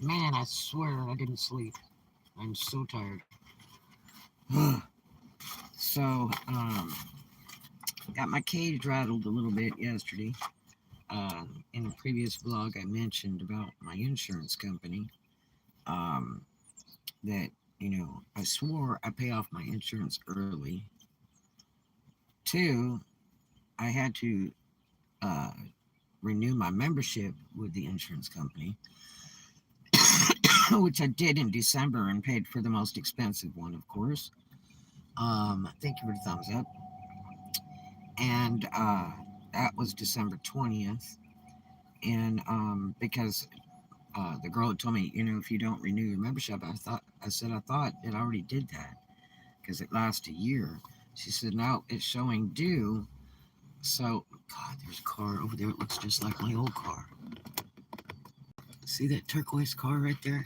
Man, I swear I didn't sleep. I'm so tired. So, got my cage rattled a little bit yesterday. In a previous vlog, I mentioned about my insurance company. Um, that, I swore I pay off my insurance early. Two, I had to uh, renew my membership with the insurance company, which I did in December and paid for the most expensive one, of course. Thank you for the thumbs up. And that was December 20th. And because the girl had told me, if you don't renew your membership, I thought it already did that because it lasts a year. She said, no, it's showing due. So, God, there's a car over there. It looks just like my old car. See that turquoise car right there?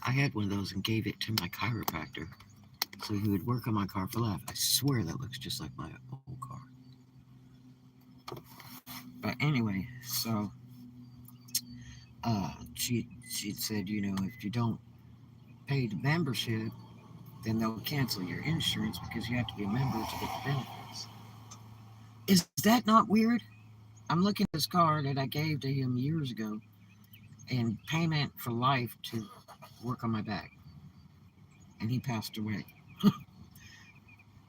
I had one of those and gave it to my chiropractor so he would work on my car for life. I swear that looks just like my old car. But anyway, so she said, if you don't pay the membership, then they'll cancel your insurance because you have to be a member to get the benefits. Is that not weird? I'm looking at this car that I gave to him years ago in payment for life to work on my back, and he passed away.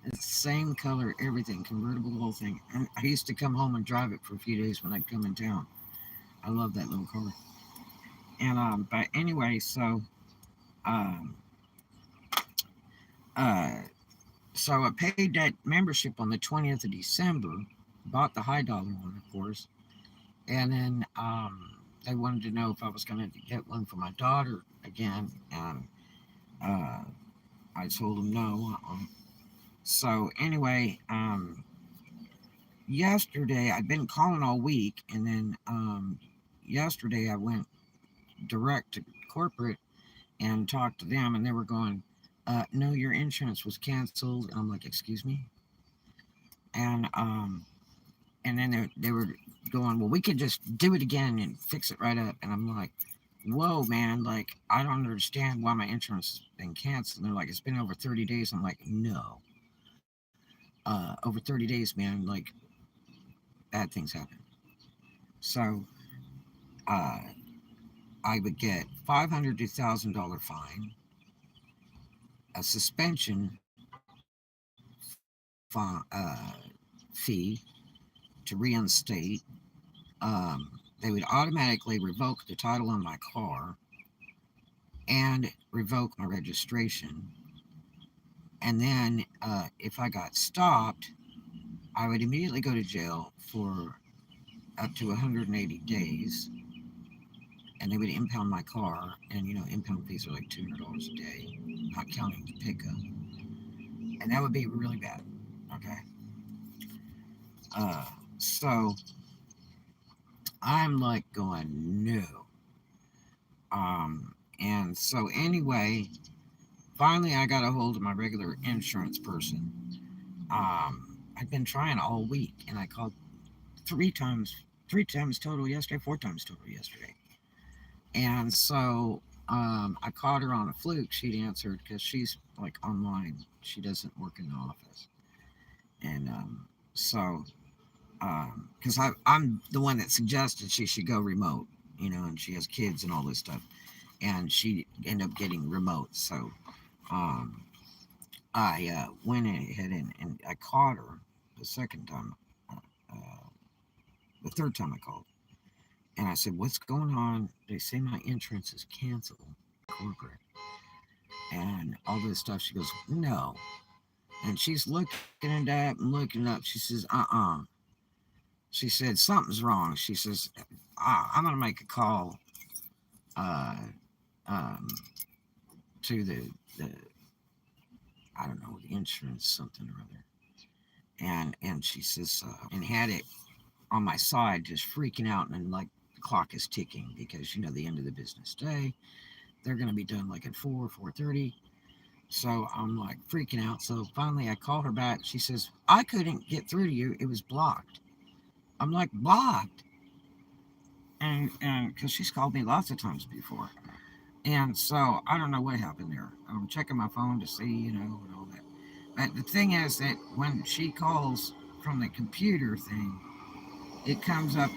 It's the same color, everything, convertible, the whole thing. And I used to come home and drive it for a few days when I'd come in town. I love that little car. And but anyway, so um, uh, so I paid that membership on the 20th of December. Bought the high dollar one, of course, and then they wanted to know if I was going to get one for my daughter again, and uh, I told them no. So anyway, yesterday I'd been calling all week, and then yesterday I went direct to corporate and talked to them, and they were going, "No, your insurance was canceled." And I'm like, "Excuse me?" And then they were going, "Well, we could just do it again and fix it right up." And I'm like, "Whoa, man! Like, I don't understand why my insurance has been canceled." And they're like, "It's been over 30 days." I'm like, "No, over 30 days, man. Like, bad things happen." So uh, I would get $500 to $1,000 fine, a suspension fee to reinstate. They would automatically revoke the title on my car and revoke my registration. And then if I got stopped, I would immediately go to jail for up to 180 days. And they would impound my car. And, impound fees are like $200 a day, not counting the pickup. And that would be really bad. Okay. Uh, so I'm like going, no. And so anyway, finally I got a hold of my regular insurance person. I'd been trying all week, and I called three times total yesterday, four times total yesterday. And so I caught her on a fluke. She'd answered because she's like online. She doesn't work in the office. And so, because I'm the one that suggested she should go remote, and she has kids and all this stuff. And she ended up getting remote. So um, I went ahead and I caught her the second time, uh, uh, the third time I called. And I said, "What's going on? They say my insurance is canceled, corporate, and all this stuff." She goes, "No." And she's looking it up and looking it up. She says, She said, "Something's wrong." She says, "I'm going to make a call uh, um, to the, I don't know, the insurance something or other." And she says, and had it on my side, just freaking out, and like the clock is ticking because, the end of the business day. They're going to be done like at 4:30. So I'm like freaking out. So finally I call her back. She says, "I couldn't get through to you. It was blocked." I'm like, "Blocked?" and because she's called me lots of times before. And so I don't know what happened there. I'm checking my phone to see, and all that. But the thing is that when she calls from the computer thing, it comes up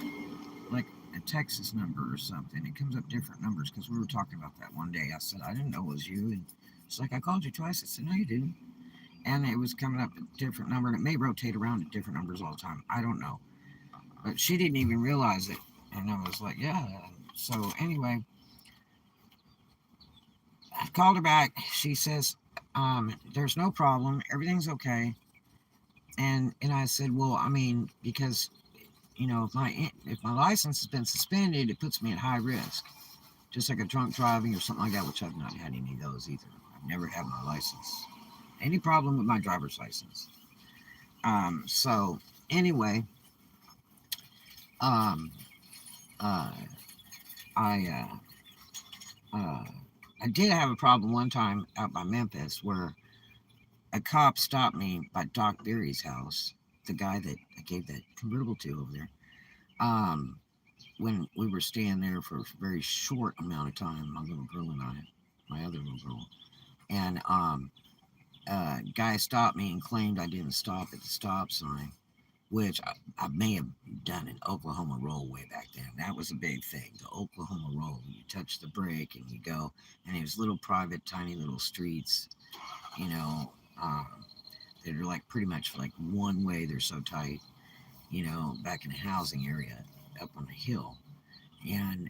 like a Texas number or something. It comes up different numbers because we were talking about that one day. I said, I didn't know it was you. And she's like, I called you twice. I said, no, you didn't. And it was coming up a different number. And it may rotate around at different numbers all the time. I don't know. But she didn't even realize it. And I was like, yeah. So anyway, I called her back. She says, there's no problem. Everything's okay. And I said, well, I mean, because if my license has been suspended, it puts me at high risk, just like a drunk driving or something like that, which I've not had any of those either. I've never had my license. Any problem with my driver's license? So anyway, um, uh, I I did have a problem one time out by Memphis where a cop stopped me by Doc Berry's house, the guy that I gave that convertible to over there. Um, when we were staying there for a very short amount of time, my little girl and I, my other little girl, and guy stopped me and claimed I didn't stop at the stop sign, which I may have done an Oklahoma roll way back then. That was a big thing, the Oklahoma roll. You touch the brake and you go, and it was little private, tiny little streets, you know, um, that are like pretty much like one way. They're so tight, back in a housing area up on the hill. And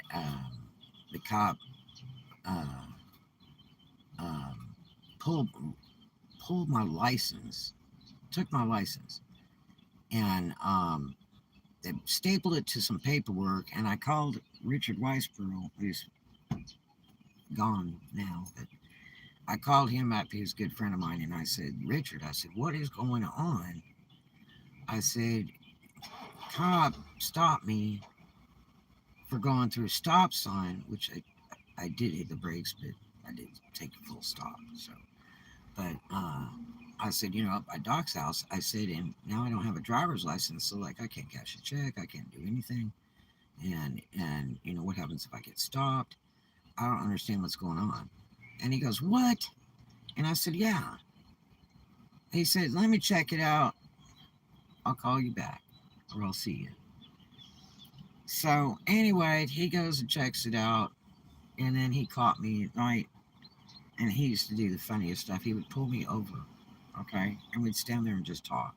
the cop uh, um, pulled pulled my license, took my license, and they stapled it to some paperwork. And I called Richard Weisborough, who's gone now, but I called him up. He was a good friend of mine, and I said, Richard, I said, what is going on? I said, cop stopped me for going through a stop sign, which I did hit the brakes, but I didn't take a full stop. So, but I said, up by Doc's house, I said, and now I don't have a driver's license, so like I can't cash a check, I can't do anything, and what happens if I get stopped? I don't understand what's going on. And he goes, what? And I said, yeah. He said, let me check it out. I'll call you back, or I'll see you. So anyway, he goes and checks it out, and then he caught me at night, and he used to do the funniest stuff. He would pull me over, okay, and we'd stand there and just talk,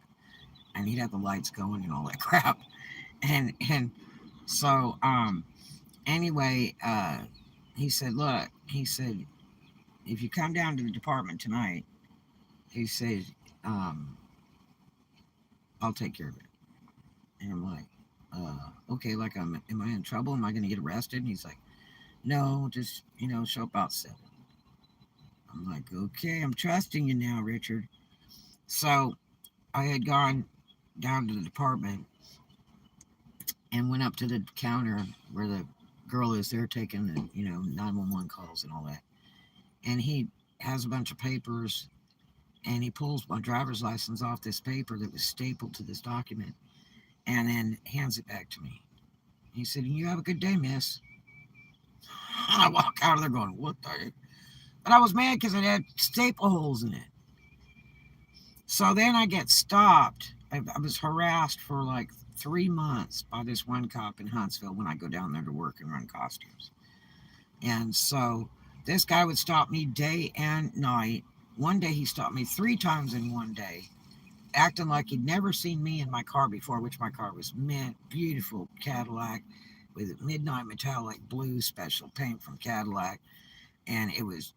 and he'd have the lights going and all that crap, and so anyway, he said, look, he said, if you come down to the department tonight, he said, um, I'll take care of it. And I'm like, okay, like am I in trouble? Am I going to get arrested? And he's like, no, just show up about 7. I'm like, okay, I'm trusting you now, Richard. So I had gone down to the department and went up to the counter where the girl is there taking the 911 calls and all that. And he has a bunch of papers, and he pulls my driver's license off this paper that was stapled to this document, and then hands it back to me. He said, you have a good day, miss. And I walk out of there going, what the heck? But I was mad because it had staple holes in it. So then I get stopped. I was harassed for like 3 months by this one cop in Huntsville when I go down there to work and run costumes. And so this guy would stop me day and night. One day he stopped me 3 times in one day, acting like he'd never seen me in my car before, which my car was mint, beautiful Cadillac with midnight metallic blue special paint from Cadillac. And it was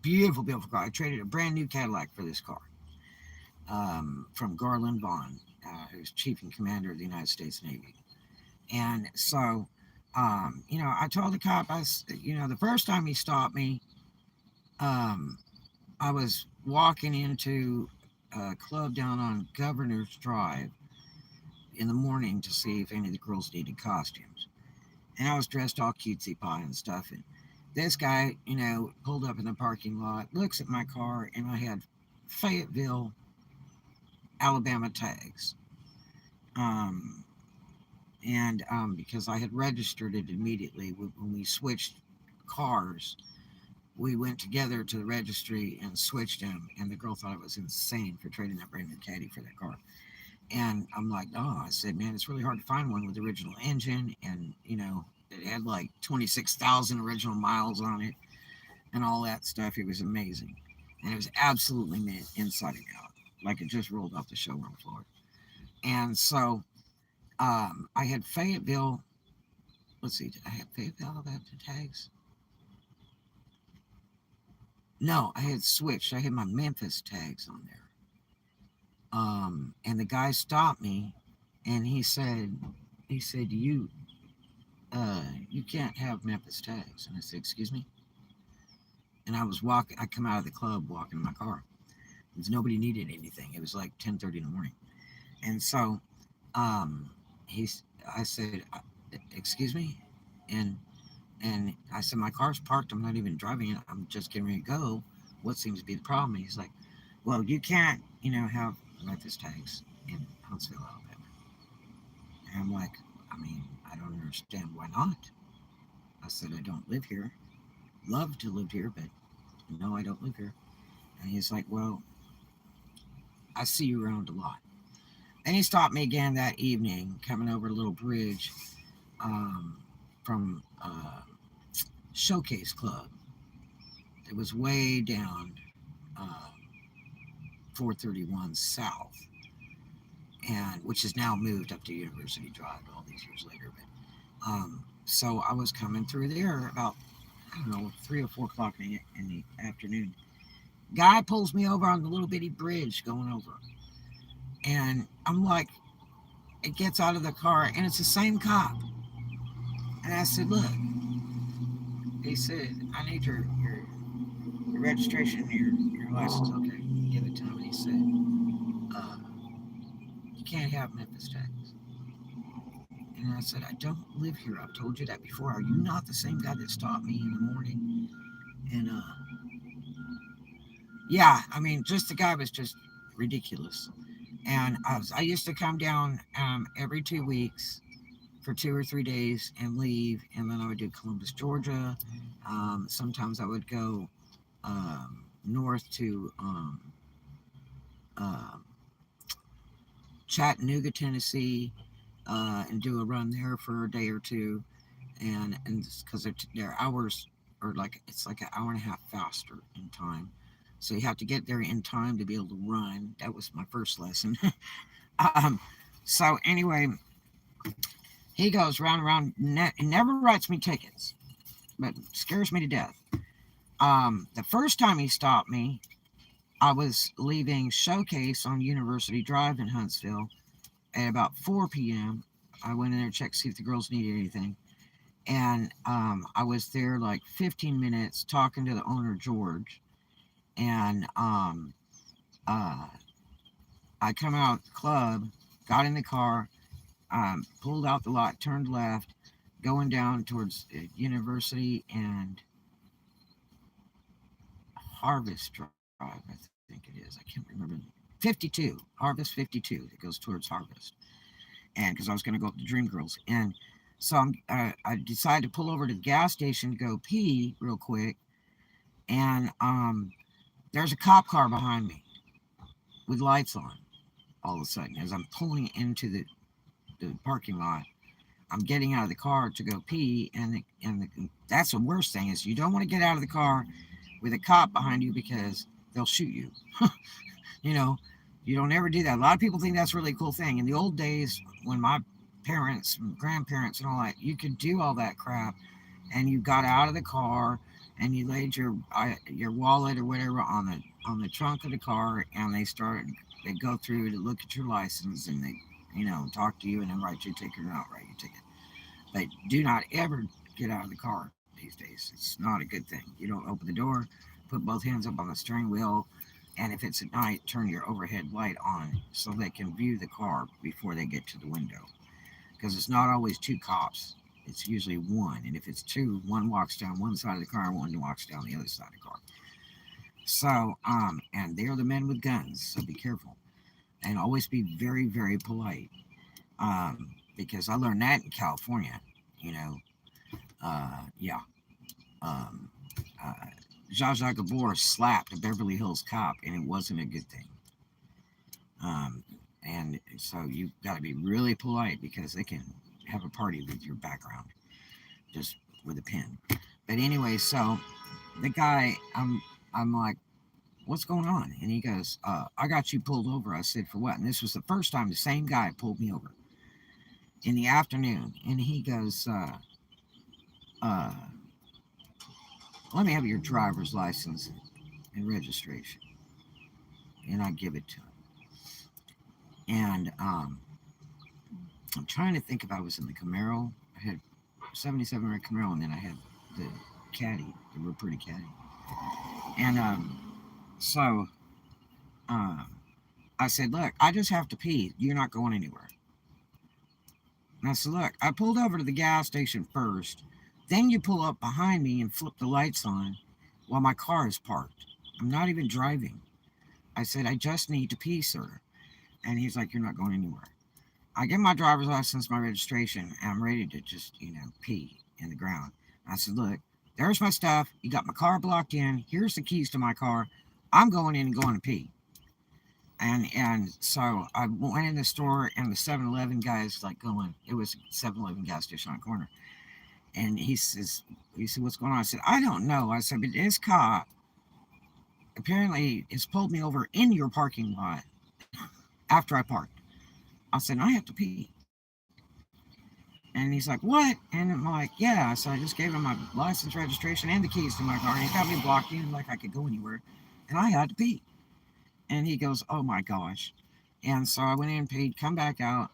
beautiful, beautiful car. I traded a brand new Cadillac for this car from Garland Vaughn, who's Chief and Commander of the United States Navy. And so, I told the cop, the first time he stopped me, I was walking into a club down on Governor's Drive in the morning to see if any of the girls needed costumes. And I was dressed all cutesy pie and stuff. And this guy, pulled up in the parking lot, looks at my car, and I had Fayetteville, Alabama tags. Um, And because I had registered it immediately when we switched cars, we went together to the registry and switched them. And the girl thought I was insane for trading that brand new caddy for that car. And I'm like, oh, I said, man, it's really hard to find one with the original engine. And, it had like 26,000 original miles on it and all that stuff. It was amazing. And it was absolutely mint inside and out, like it just rolled off the showroom floor. And so I had Fayetteville. Let's see, did I have Fayetteville have the tags? No, I had switched. I had my Memphis tags on there. And the guy stopped me, and he said, you can't have Memphis tags. And I said, excuse me. And I was walking. I come out of the club walking in my car. Because nobody needed anything. It was like 10:30 in the morning, and so um, I said, excuse me, and I said, my car's parked. I'm not even driving it. I'm just getting ready to go. What seems to be the problem? And he's like, well, you can't, have Memphis tags in Huntsville, Alabama. And I'm like, I mean, I don't understand why not. I said, I don't live here. Love to live here, but no, I don't live here. And he's like, well, I see you around a lot. And he stopped me again that evening, coming over a little bridge um, from Showcase Club. It was way down uh, 431 South, and which has now moved up to University Drive all these years later. But so I was coming through there about, I don't know, 3 or 4 o'clock in the afternoon. Guy pulls me over on the little bitty bridge going over, and I'm like, it gets out of the car, and it's the same cop. And I said, look, he said, I need your registration, your license. Okay, give it to him. And he said, you can't have Memphis tags. And I said, I don't live here. I've told you that before. Are you not the same guy that stopped me in the morning? And yeah, I mean, just the guy was just ridiculous. And I used to come down every 2 weeks for 2 or 3 days and leave, and then I would do Columbus, Georgia. Sometimes I would go north to uh, Chattanooga, Tennessee, and do a run there for a day or two, and because their hours are like, it's like an hour and a half faster in time, so you have to get there in time to be able to run. That was my first lesson. um, so anyway, he goes round and round, never writes me tickets, but scares me to death. The first time he stopped me, I was leaving Showcase on University Drive in Huntsville at about 4 p.m. I went in there to check to see if the girls needed anything. And I was there like 15 minutes talking to the owner, George. And uh, I come out of the club, got in the car, pulled out the lot, turned left, going down towards University and Harvest Drive, I think it is. I can't remember. 52, Harvest 52, that goes towards Harvest. And because I was going to go up to Dream Girls. And so I decided to pull over to the gas station to go pee real quick. And there's a cop car behind me with lights on all of a sudden as I'm pulling into the parking lot. I'm getting out of the car to go pee, and that's the worst thing is you don't want to get out of the car with a cop behind you because they'll shoot you. you know, you don't ever do that. A lot of people think that's a really cool thing. In the old days, when my parents, and grandparents, and all that, you could do all that crap, and you got out of the car and you laid your wallet or whatever on the trunk of the car, and they go through to look at your license, and they talk to you and then write you a ticket or not write you a ticket. But do not ever get out of the car these days. It's not a good thing. You don't open the door, put both hands up on the steering wheel, and if it's at night, turn your overhead light on so they can view the car before they get to the window. Because it's not always two cops. It's usually one. And if it's two, one walks down one side of the car and one walks down the other side of the car. So, and they're the men with guns, so be careful. And always be very, very polite. Um, because I learned that in California. You know, yeah. Um, uh, Zsa Zsa Gabor slapped a Beverly Hills cop, and it wasn't a good thing. Um, and so you've got to be really polite because they can have a party with your background just with a pen. But anyway, so the guy, I'm like, what's going on? And he goes, I got you pulled over. I said, for what? And this was the first time the same guy pulled me over in the afternoon. And he goes, uh, let me have your driver's license and registration. And I give it to him. And I'm trying to think if I was in the Camaro. I had 77 red Camaro, and then I had the Caddy, the real pretty Caddy. And so um, I said, look, I just have to pee. You're not going anywhere. And I said, look, I pulled over to the gas station first. Then you pull up behind me and flip the lights on while my car is parked. I'm not even driving. I said, I just need to pee, sir. And he's like, you're not going anywhere. I get my driver's license, my registration, and I'm ready to just, pee in the ground. I said, look, there's my stuff. You got my car blocked in. Here's the keys to my car. I'm going in and going to pee. And so I went in the store, and the 7-Eleven guy's like going, it was a 7-Eleven gas station on the corner. And he said, what's going on? I said, I don't know. I said, but this cop apparently has pulled me over in your parking lot after I parked. I said, I have to pee. And he's like, what? And I'm like, yeah. So I just gave him my license, registration, and the keys to my car. And he got me blocked in like I could go anywhere. And I had to pee. And he goes, oh my gosh. And so I went in and paid, come back out.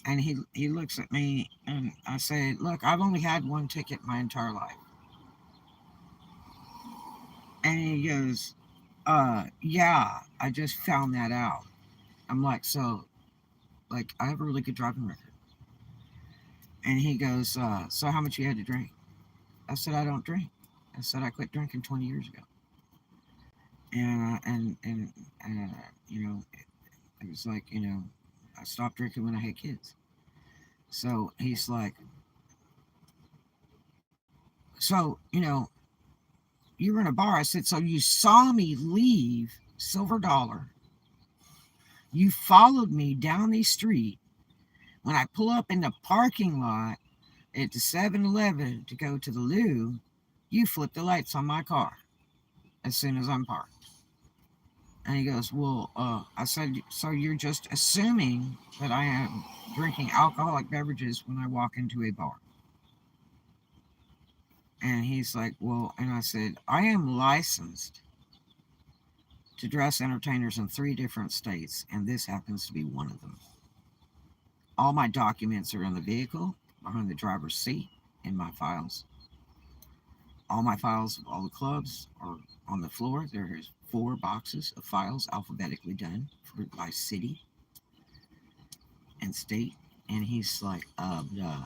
And he looks at me, and I say, look, I've only had one ticket my entire life. And he goes, yeah, I just found that out. I'm like, so, like, I have a really good driving record. And he goes, so how much you had to drink? I said, I don't drink. I said, I quit drinking 20 years ago. And it was like, I stopped drinking when I had kids. So he's like, so, you were in a bar. I said, so you saw me leave Silver Dollar. You followed me down the street. When I pull up in the parking lot at the 7-Eleven to go to the loo, you flip the lights on my car as soon as I'm parked. And he goes, well, I said, so you're just assuming that I am drinking alcoholic beverages when I walk into a bar. And he's like, well, and I said, I am licensed to dress entertainers in 3 different states, and this happens to be one of them. All my documents are in the vehicle, behind the driver's seat, in my files. All my files of all the clubs are on the floor. There's 4 boxes of files alphabetically done by city and state. And he's like, duh.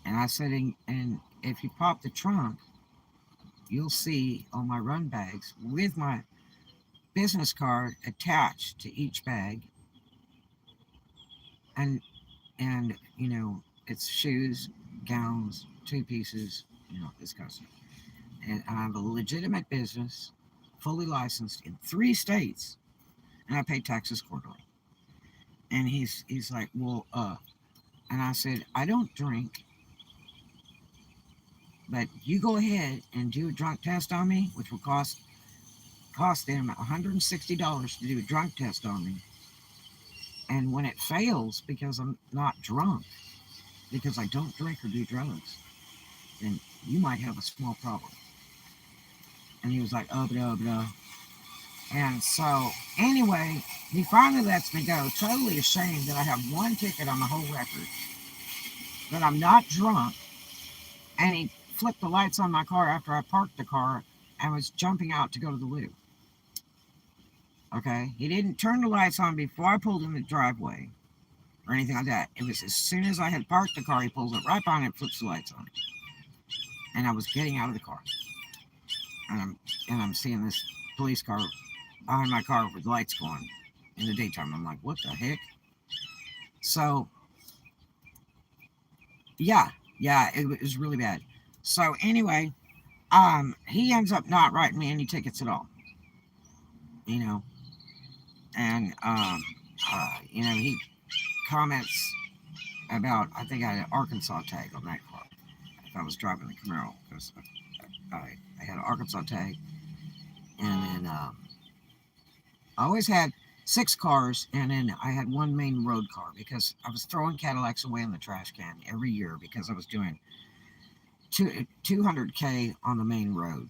And I said, and if you pop the trunk, you'll see on my run bags with my business card attached to each bag. And it's shoes, gowns, 2 pieces, this kind of stuff. And I have a legitimate business, fully licensed in 3 states, and I pay taxes quarterly. And he's like, well, and I said, I don't drink, but you go ahead and do a drunk test on me, which will cost them $160 to do a drunk test on me. And when it fails, because I'm not drunk, because I don't drink or do drugs, then you might have a small problem. And he was like, blah. And so, anyway, he finally lets me go, totally ashamed that I have 1 ticket on the whole record, that I'm not drunk, and he flipped the lights on my car after I parked the car and was jumping out to go to the loo. Okay? He didn't turn the lights on before I pulled in the driveway or anything like that. It was as soon as I had parked the car, he pulls it right behind and flips the lights on. And I was getting out of the car. And I'm seeing this police car behind my car with lights going in the daytime. I'm like, what the heck? So Yeah, yeah, it was really bad. So anyway, he ends up not writing me any tickets at all, you know, and he comments about, I think I had an Arkansas tag on that car if I was driving the Camaro, because I had an Arkansas tag, and then I always had six cars, and then I had one main road car because I was throwing Cadillacs away in the trash can every year because I was doing 200K on the main road,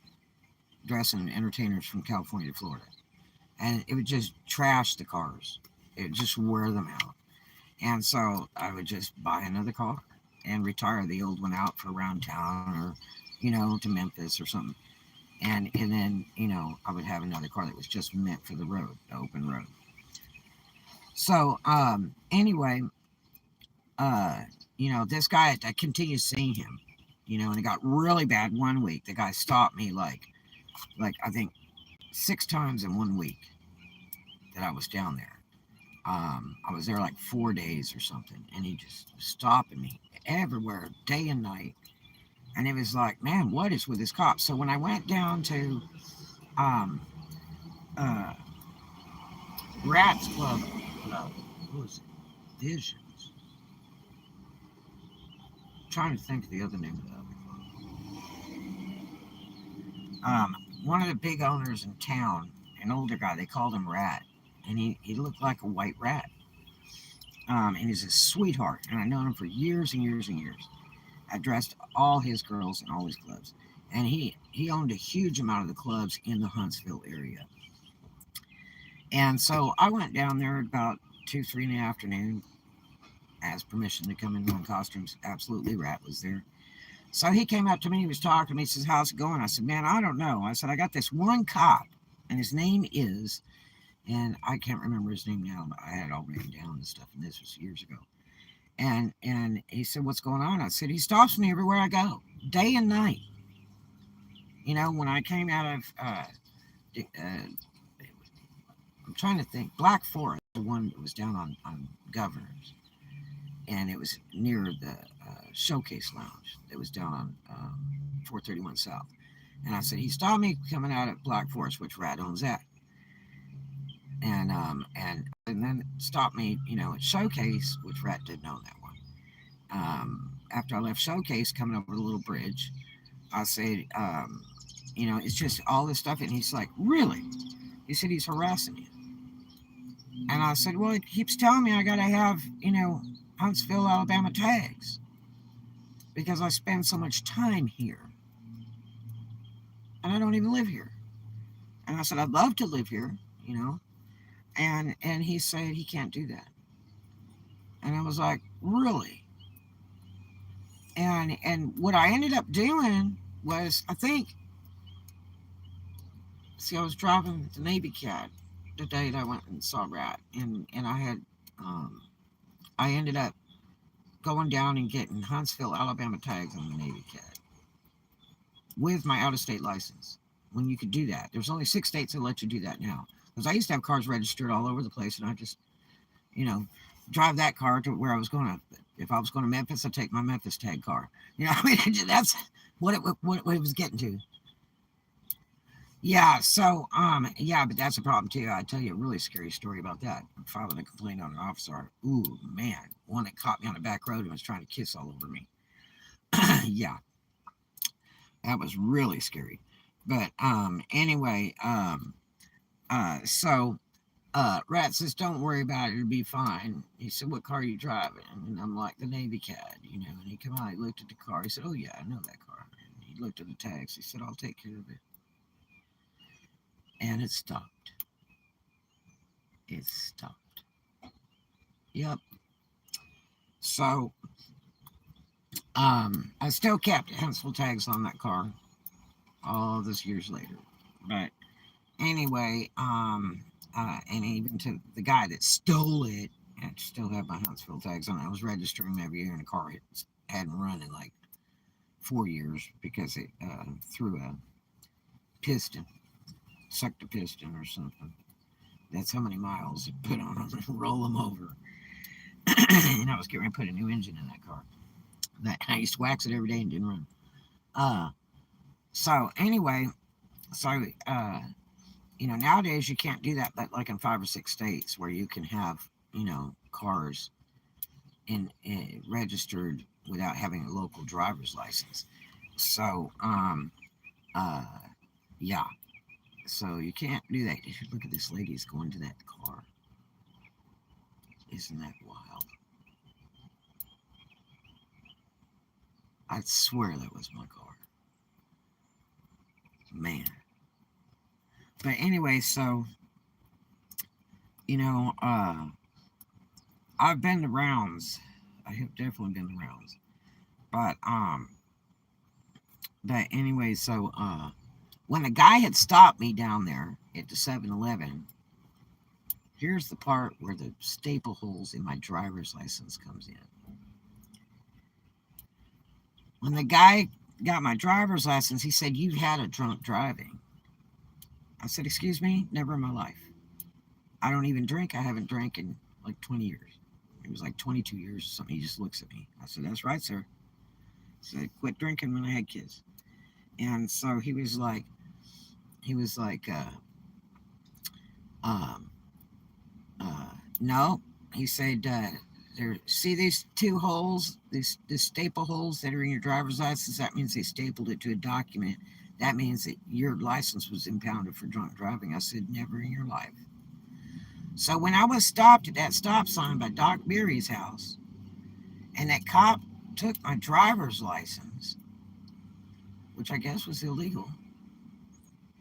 dressing entertainers from California to Florida. And it would just trash the cars. It would just wear them out. And so I would just buy another car and retire the old one out for around town or, to Memphis or something. And then, I would have another car that was just meant for the road, the open road. So, anyway, this guy, I continued seeing him, and it got really bad one week. The guy stopped me like I think 6 times in one week that I was down there. I was there like 4 days or something, and he just was stopping me everywhere, day and night. And it was like, man, what is with this cop? So when I went down to um, uh, Rat's Club, what was it? Visions. I'm trying to think of the other name of it. One of the big owners in town, an older guy, they called him Rat, and he looked like a white rat. And he's a sweetheart, and I've known him for years and years and years. I dressed all his girls in all his clubs, and he owned a huge amount of the clubs in the Huntsville area. And so I went down there about 2, 3 in the afternoon, asked permission to come in my costumes. Absolutely, Rat was there. So he came up to me, he was talking to me, he says, "How's it going?" I said, "Man, I don't know." I said, "I got this one cop, and his name is," and I can't remember his name now, but I had it all written down and stuff, and this was years ago. And he said, "What's going on?" I said, "He stops me everywhere I go, day and night." When I came out of, I'm trying to think, Black Forest, the one that was down on Governors, and it was near the Showcase Lounge that was down on 431 South. And I said, he stopped me coming out at Black Forest, which Rat owns that. And then stopped me, at Showcase, which Rat didn't own that one. After I left Showcase, coming over the little bridge, I said, it's just all this stuff. And he's like, "Really?" He said, "He's harassing you." And I said, "Well, he keeps telling me I got to have, Huntsville, Alabama tags because I spend so much time here and I don't even live here." And I said, "I'd love to live here, you know." And he said he can't do that. And I was like, "Really?" And what I ended up doing was, I think, see, I was driving the Navy Cat the day that I went and saw Rat, and um, I ended up going down and getting Huntsville, Alabama tags on the Navy Cat with my out-of-state license. When you could do that, there's only 6 states that let you do that now. Because I used to have cars registered all over the place, and I just, you know, drive that car to where I was going to. If I was going to Memphis, I'd take my Memphis tag car. I mean, that's what it was getting to. Yeah, so yeah, but that's a problem too. I tell you a really scary story about that. I'm filing a complaint on an officer. Ooh, man, one that caught me on the back road and was trying to kiss all over me. Yeah, that was really scary. But anyway, so Rat says, "Don't worry about it, it'll be fine." He said, "What car are you driving?" And I'm like, "The Navy Cat, And he came out, he looked at the car. He said, "Oh yeah, I know that car." And he looked at the tags. He said, "I'll take care of it." And it stopped. It stopped. Yep. So I still kept Huntsville tags on that car all those years later. But anyway, and even to the guy that stole it, I still have my Huntsville tags on. I was registering them every year, and the car hadn't run in like 4 years because it threw a piston, sucked a piston or something. That's how many miles it put on them and roll them over. And I was getting ready to put a new engine in that car. That I used to wax it every day and didn't run. Uh, so anyway, so nowadays you can't do that, but like in 5 or 6 states where you can have cars in registered without having a local driver's license. So uh, yeah, so you can't do that. You should look at this lady's going to that car. Isn't that wild? I swear that was my car, man. But anyway, so you know, I've been to rounds. I have definitely been to rounds. But anyway, so when the guy had stopped me down there at the 7-Eleven, here's the part where the staple holes in my driver's license comes in. When the guy got my driver's license, he said, "You had a drunk driving." I said, "Excuse me? Never in my life. I don't even drink. I haven't drank in like 20 years." It was like 22 years or something. He just looks at me. I said, "That's right, sir." I said, "Quit drinking when I had kids." And so he was like, um, no. He said, see these two holes, these staple holes that are in your driver's license? That means they stapled it to a document. That means that your license was impounded for drunk driving." I said, "Never in your life." So when I was stopped at that stop sign by Doc Beery's house, and that cop took my driver's license, which I guess was illegal,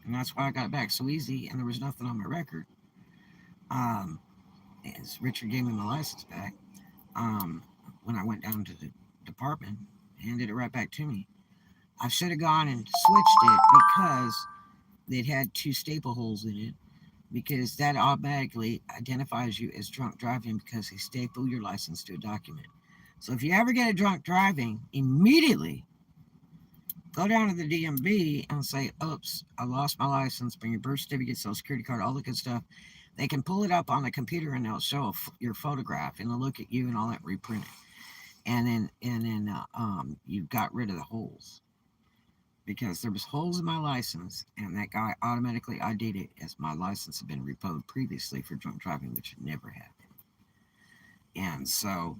and that's why I got back so easy, and there was nothing on my record. Um, as Richard gave me my license back, when I went down to the department, handed it right back to me. I should have gone and switched it because it had two staple holes in it, because that automatically identifies you as drunk driving because they staple your license to a document. So if you ever get a drunk driving, immediately go down to the DMV and say, "Oops, I lost my license. Bring your birth certificate, social security card, all the good stuff." They can pull it up on the computer and they'll show your photograph and they'll look at you and all that, reprint it. And then you got rid of the holes, because there was holes in my license, and that guy automatically ID'd it as my license had been repoed previously for drunk driving, which it never had been. And so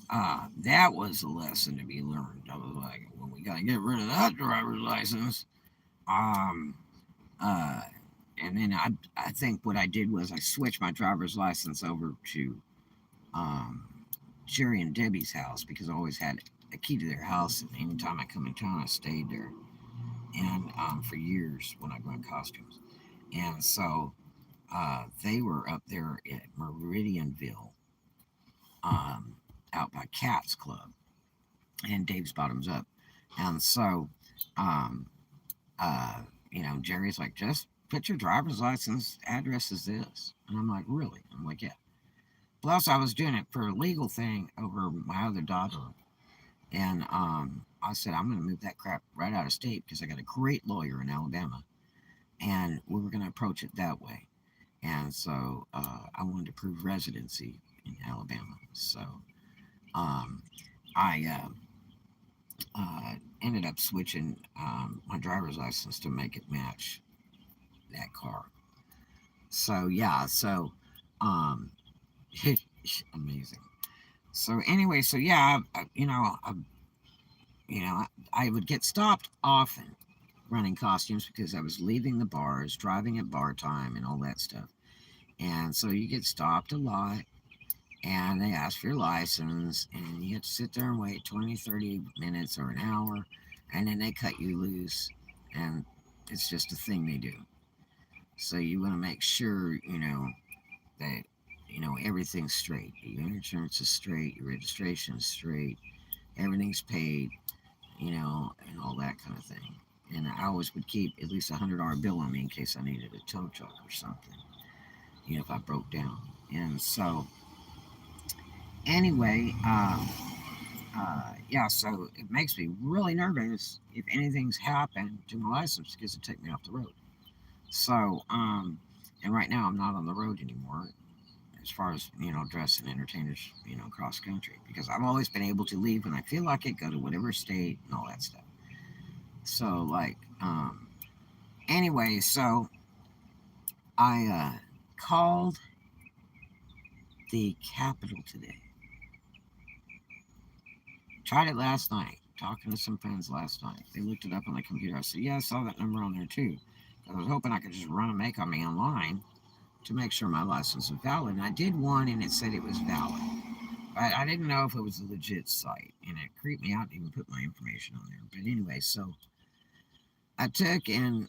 that was a lesson to be learned. I was like, well, we got to get rid of that driver's license. Um, uh, and then I think what I did was I switched my driver's license over to um, Jerry and Debbie's house, because I always had a key to their house, and anytime I come in town, I stayed there. And for years when I go in costumes. And so they were up there at Meridianville, um, out by Cats Club and Dave's Bottoms Up. And so, um, uh, Jerry's like, "Just put your driver's license address as this." And I'm like, "Really?" I'm like, "Yeah." Plus, I was doing it for a legal thing over my other daughter. And I said, "I'm going to move that crap right out of state because I got a great lawyer in Alabama." And we were going to approach it that way. And so I wanted to prove residency in Alabama. So um, I ended up switching my driver's license to make it match that car. So yeah, so um, amazing. So anyway, so yeah, I would get stopped often running costumes because I was leaving the bars, driving at bar time, and all that stuff. And so you get stopped a lot, and they ask for your license, and you have to sit there and wait 20, 30 minutes or an hour, and then they cut you loose, and it's just a thing they do. So you want to make sure, that, everything's straight. Your insurance is straight, your registration is straight, everything's paid, and all that kind of thing. And I always would keep at least $100 bill on me in case I needed a tow truck or something, if I broke down. And so, anyway, yeah, so it makes me really nervous if anything's happened to my license because it take me off the road. So, and right now I'm not on the road anymore. as far as, dressing entertainers, cross country, because I've always been able to leave when I feel like it, go to whatever state and all that stuff. So, like, anyway, so I called the Capitol today. Tried it last night, talking to some friends last night. They looked it up on the computer. I said, yeah, I saw that number on there too. I was hoping I could just run a make on me online to make sure my license was valid. And I did one and it said it was valid. But I didn't know if it was a legit site. And it creeped me out to even put my information on there. But anyway, so I took and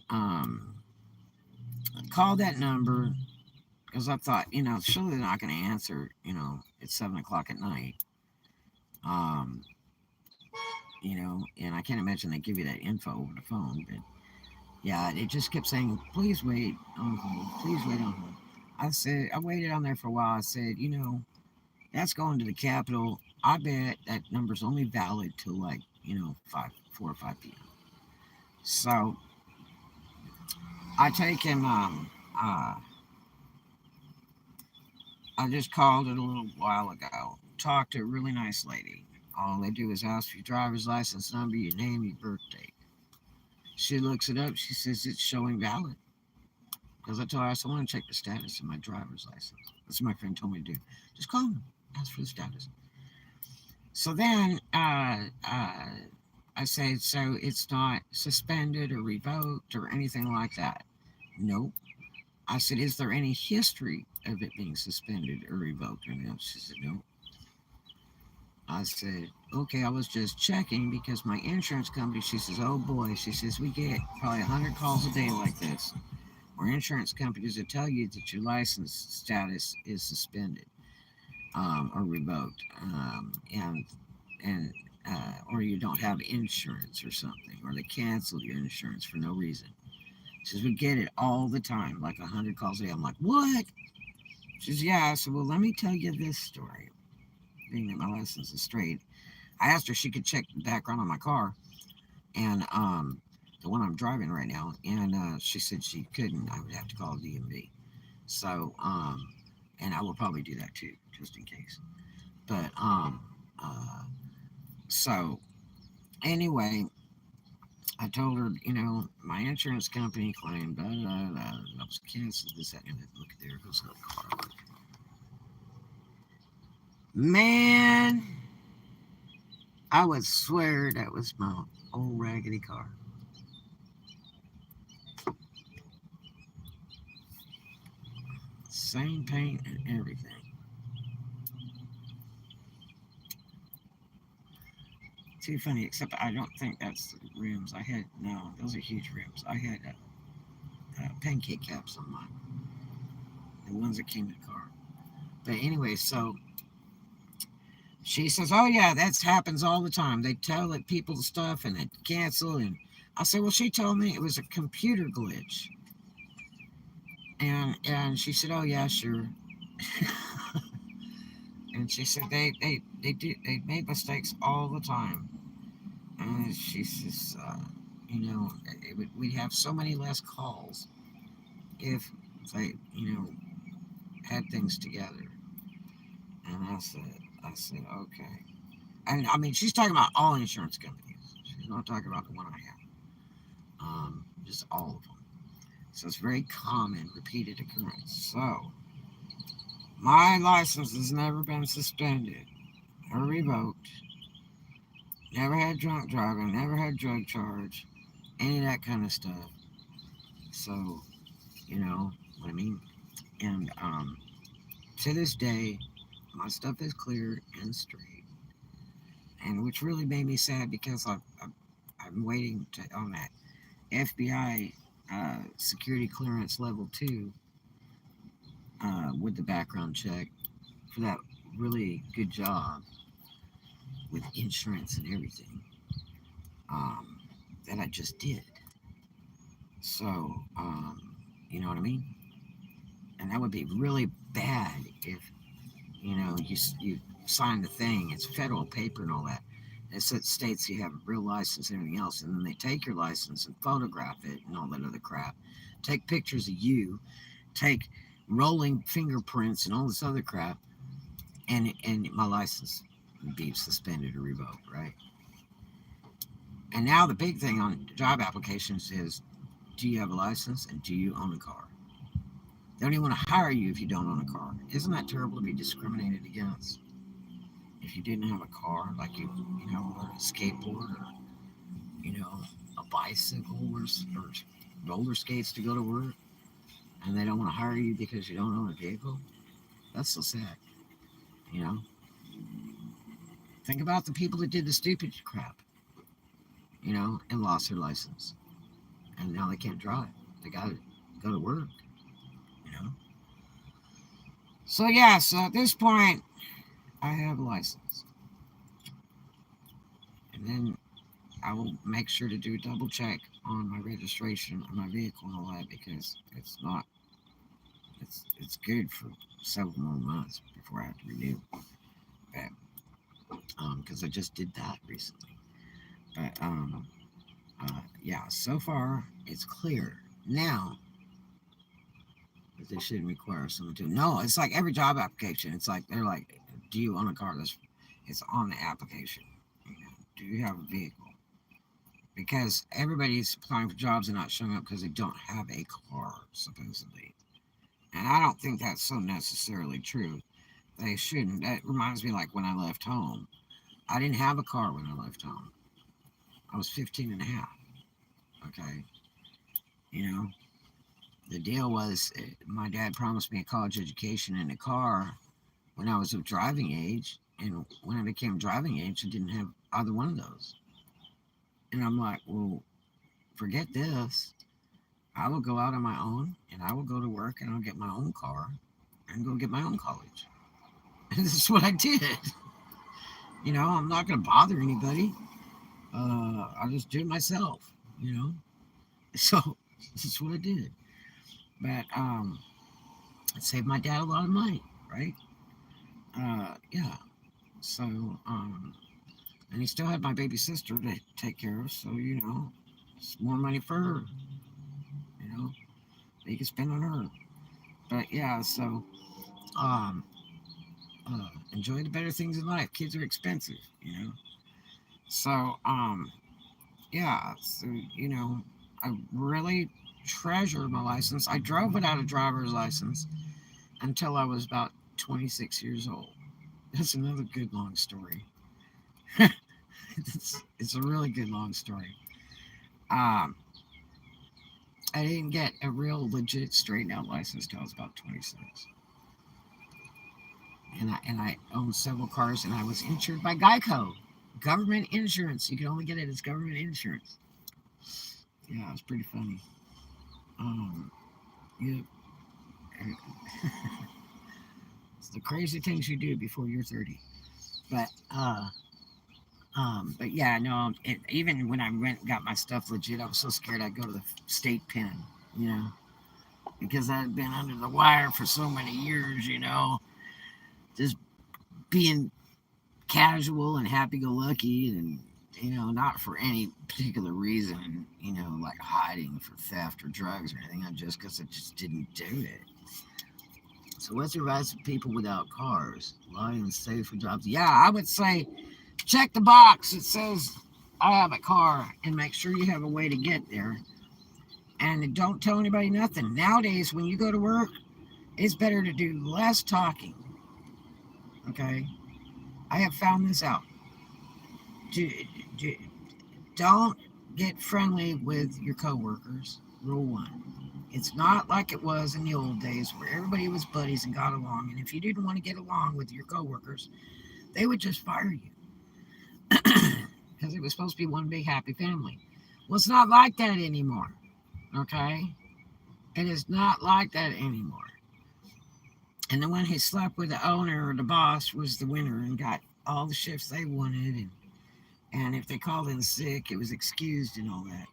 called that number because I thought, surely they're not going to answer, it's 7 o'clock at night. And I can't imagine they give you that info over the phone. But yeah, it just kept saying, please wait on hold, please wait on hold. I waited on there for a while. I said, that's going to the Capitol. I bet that number's only valid till like, 4 or 5 p.m. So I take him, I just called it a little while ago. Talked to a really nice lady. All they do is ask for your driver's license number, your name, your birth date. She looks it up. She says it's showing valid. Because I told her, I said, I want to check the status of my driver's license. That's what my friend told me to do. Just call them, ask for the status. So then I said, so it's not suspended or revoked or anything like that? Nope. I said, is there any history of it being suspended or revoked or no? She said, no. I said, okay, I was just checking because my insurance company, she says, oh boy, she says, we get probably 100 calls a day like this, where insurance companies will tell you that your license status is suspended or revoked, and or you don't have insurance or something, or they cancel your insurance for no reason. She says, we get it all the time, like 100 calls a day. I'm like, what? She says, yeah. I said, well, let me tell you this story. Being that my license is straight, I asked her if she could check the background on my car, and the one I'm driving right now, and she said she couldn't. I would have to call DMV. So, and I will probably do that too, just in case. But so anyway, I told her, my insurance company claimed I was canceled. This, that, and look, there goes the car. Man, I would swear that was my old raggedy car. Same paint and everything. Too funny, except I don't think that's the rims. No, those are huge rims. I had pancake caps on mine. The ones that came in the car. But anyway, so she says, oh yeah, that happens all the time. They tell it people stuff and they cancel. And I said, well, she told me it was a computer glitch. And she said, oh yeah, sure. And she said they made mistakes all the time. And she says, we'd have so many less calls if they, had things together. And I said, okay. And I mean, she's talking about all insurance companies. She's not talking about the one I have. Just all of them. So it's very common, repeated occurrence. So my license has never been suspended or revoked. Never had drunk driving. Never had drug charge. Any of that kind of stuff. So, you know what I mean? And to this day, my stuff is clear and straight. And which really made me sad because I'm waiting on that FBI security clearance level 2 with the background check for that really good job with insurance and everything that I just did. So, you know what I mean? And that would be really bad if, you sign the thing. It's federal paper and all that. It states you have a real license and everything else. And then they take your license and photograph it and all that other crap. Take pictures of you. Take rolling fingerprints and all this other crap, and my license would be suspended or revoked, right? And now the big thing on job applications is, do you have a license and do you own a car? They don't even want to hire you if you don't own a car. Isn't that terrible to be discriminated against? If you didn't have a car, like you know, a skateboard or, you know, a bicycle or roller skates to go to work, and they don't want to hire you because you don't own a vehicle, that's so sad, you know? Think about the people that did the stupid crap, you know, and lost their license. And now they can't drive. They got to go to work, you know? So, yeah, so at this point, I have a license. And then I will make sure to do a double check on my registration on my vehicle and all that, because it's not, it's good for several more months before I have to renew. But, because I just did that recently. But, yeah, so far it's clear. Now, that they shouldn't require someone to. No, it's like every job application. It's like they're like, do you own a car? It's on the application. You know, do you have a vehicle? Because everybody's applying for jobs and not showing up because they don't have a car, supposedly. And I don't think that's so necessarily true. They shouldn't. That reminds me, like when I left home. I didn't have a car when I left home. I was 15 and a half. Okay. You know, the deal was my dad promised me a college education and a car when I was of driving age. And when I became driving age, I didn't have either one of those. And I'm like, well, forget this. I will go out on my own and I will go to work and I'll get my own car and go get my own college. And this is what I did. You know, I'm not going to bother anybody. I'll just do it myself, you know. So this is what I did. But it saved my dad a lot of money, right? Yeah. So, and he still had my baby sister to take care of. So, you know, it's more money for her, you know, that he could spend on her. But yeah, so, um, enjoy the better things in life. Kids are expensive, you know. So, yeah, so, you know, I really treasure my license. I drove without a driver's license until I was about 26 years old. That's another good long story. It's a really good long story. Um, I didn't get a real legit straightened out license till I was about 26. And I owned several cars and I was insured by Geico. Government insurance. You can only get it as government insurance. Yeah, it's pretty funny. Yeah. It's the crazy things you do before you're 30. But but yeah, no. Even when I went and got my stuff legit, I was so scared I'd go to the state pen, you know, because I'd been under the wire for so many years, you know, just being casual and happy-go-lucky, and you know, not for any particular reason, you know, like hiding for theft or drugs or anything. Just because I just didn't do it. So, what's your advice to people without cars? Lying and safe for jobs? Yeah, I would say check the box that says I have a car and make sure you have a way to get there. And don't tell anybody nothing. Nowadays, when you go to work, it's better to do less talking. Okay? I have found this out. Do, do, don't get friendly with your coworkers. Rule one. It's not like it was in the old days where everybody was buddies and got along. And if you didn't want to get along with your coworkers, they would just fire you because it was supposed to be one big happy family. Well, it's not like that anymore. Okay? It is not like that anymore. And the one who slept with the owner or the boss was the winner and got all the shifts they wanted. And if they called in sick, it was excused and all that.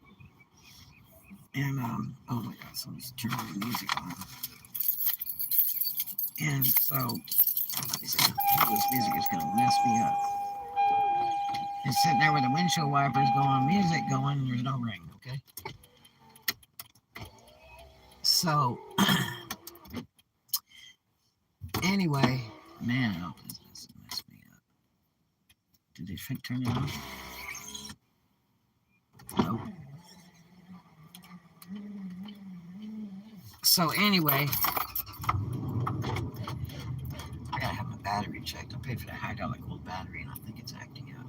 And, oh my God, someone's turning the music on. And so, this music is going to mess me up. It's sitting there with the windshield wipers going, music going, and there's no rain, okay? So, anyway, man, I hope this doesn't mess me up. Did they turn it off? Nope. So anyway, I gotta have my battery checked. I paid for that $100 gold battery, and I think it's acting out.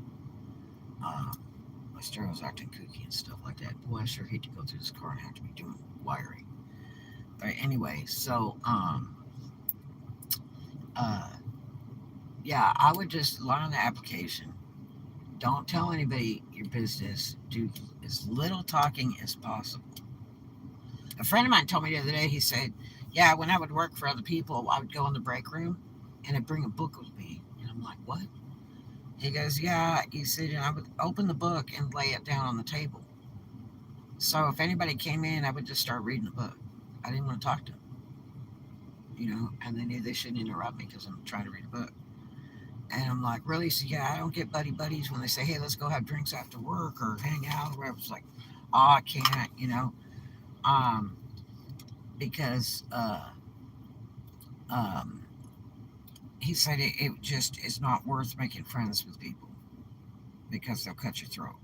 My stereo's acting kooky and stuff like that. Boy, I sure hate to go through this car and have to be doing wiring. But anyway, so uh, yeah, I would just lie on the application. Don't tell anybody your business. Do as little talking as possible. A friend of mine told me the other day, he said, yeah, when I would work for other people, I would go in the break room and I'd bring a book with me. And I'm like, what? He goes, yeah. He said, and I would open the book and lay it down on the table. So if anybody came in, I would just start reading the book. I didn't want to talk to them, and they knew they shouldn't interrupt me because I'm trying to read a book. And I'm like, really? So yeah, I don't get buddies when they say, hey, let's go have drinks after work or hang out or whatever. It's like, oh, I can't, um, because um, he said it just is not worth making friends with people because they'll cut your throat.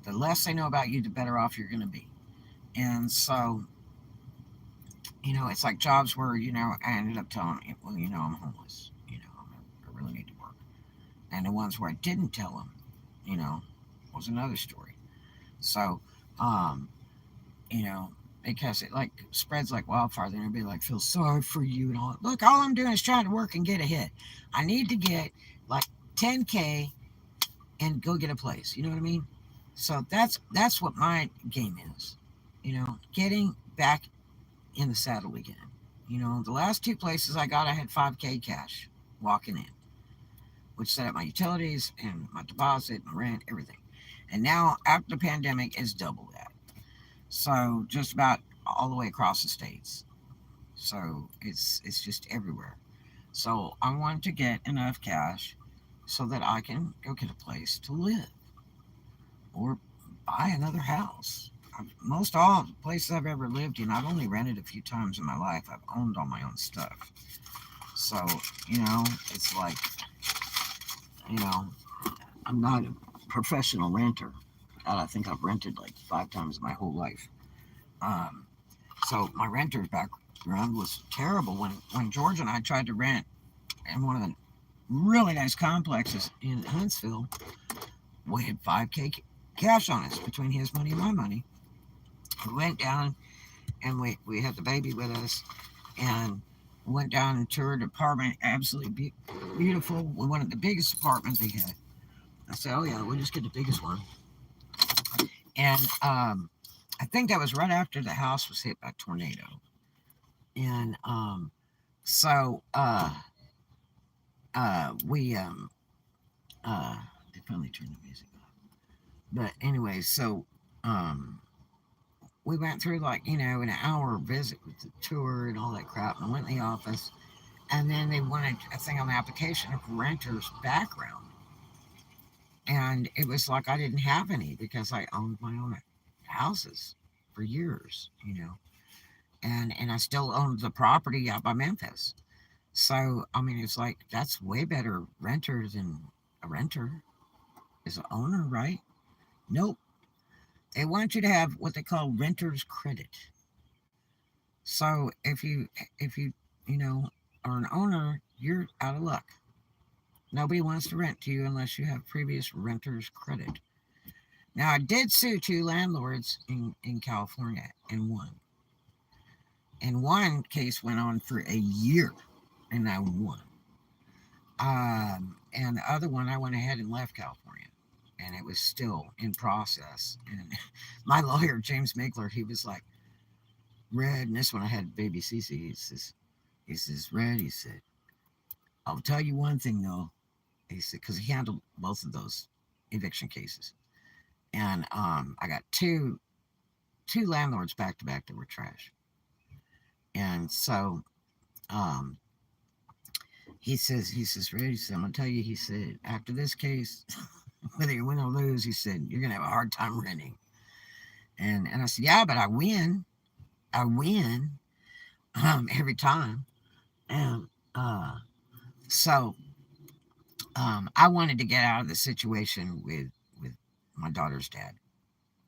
The less they know about you, the better off you're going to be. And so, it's like jobs where, I ended up telling him, well, I'm homeless, I really need to work. And the ones where I didn't tell them, was another story. So, um, you know, because it like spreads like wildfire. Then everybody like feels sorry for you and all. Look, all I'm doing is trying to work and get ahead. I need to get like 10K and go get a place. You know what I mean? So that's what my game is. Getting back in the saddle again. The last two places I got, I had 5K cash walking in, which set up my utilities and my deposit, my rent, everything. And now after the pandemic, it's double that. So just about all the way across the states. So it's just everywhere. So I want to get enough cash so that I can go get a place to live or buy another house. Most all the places I've ever lived in, I've only rented a few times in my life. I've owned all my own stuff. So, it's like, you know, I'm not a professional renter. God, I think I've rented like 5 times my whole life. Um, so my renter's background was terrible. When George and I tried to rent in one of the really nice complexes in Huntsville, we had 5K cash on us between his money and my money. We went down and we had the baby with us and went down and toured the apartment. Absolutely beautiful. We wanted the biggest apartment they had. I said, oh yeah, we'll just get the biggest one. And I think that was right after the house was hit by a tornado. And so we they finally turned the music off. But anyway, so we went through like an hour visit with the tour and all that crap, and I went in the office, and then they wanted a thing on the application of renter's background, and it was like I didn't have any because I owned my own houses for years, and I still owned the property out by Memphis. So I mean, it's like that's way better renter than a renter is an owner, right? Nope. They want you to have what they call renter's credit. So if you are an owner, you're out of luck. Nobody wants to rent to you unless you have previous renter's credit. Now I did sue 2 landlords in California and won. And one case went on for a year and I won. And the other one I went ahead and left California. And it was still in process. And my lawyer, James Migler, he was like, Red, and this one I had baby Cece. He says, Red, he said, I'll tell you one thing though. He said, because he handled both of those eviction cases. And I got two landlords back to back that were trash. And so he says, Red, he said, I'm gonna tell you, he said, after this case, whether you win or lose, he said, you're gonna have a hard time renting. And I said, yeah, but I win every time. And Uh, so I wanted to get out of the situation with my daughter's dad,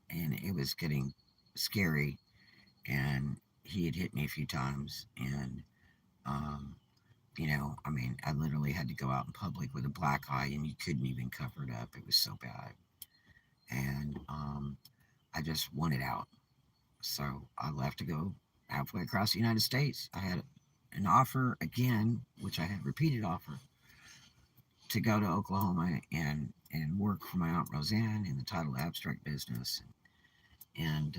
and it was getting scary. And he had hit me a few times, and um, I mean, I literally had to go out in public with a black eye, and you couldn't even cover it up. It was so bad, and I just wanted out. So I left to go halfway across the United States. I had an offer again, which I had repeated offer to go to Oklahoma and work for my aunt Roseanne in the title abstract business, and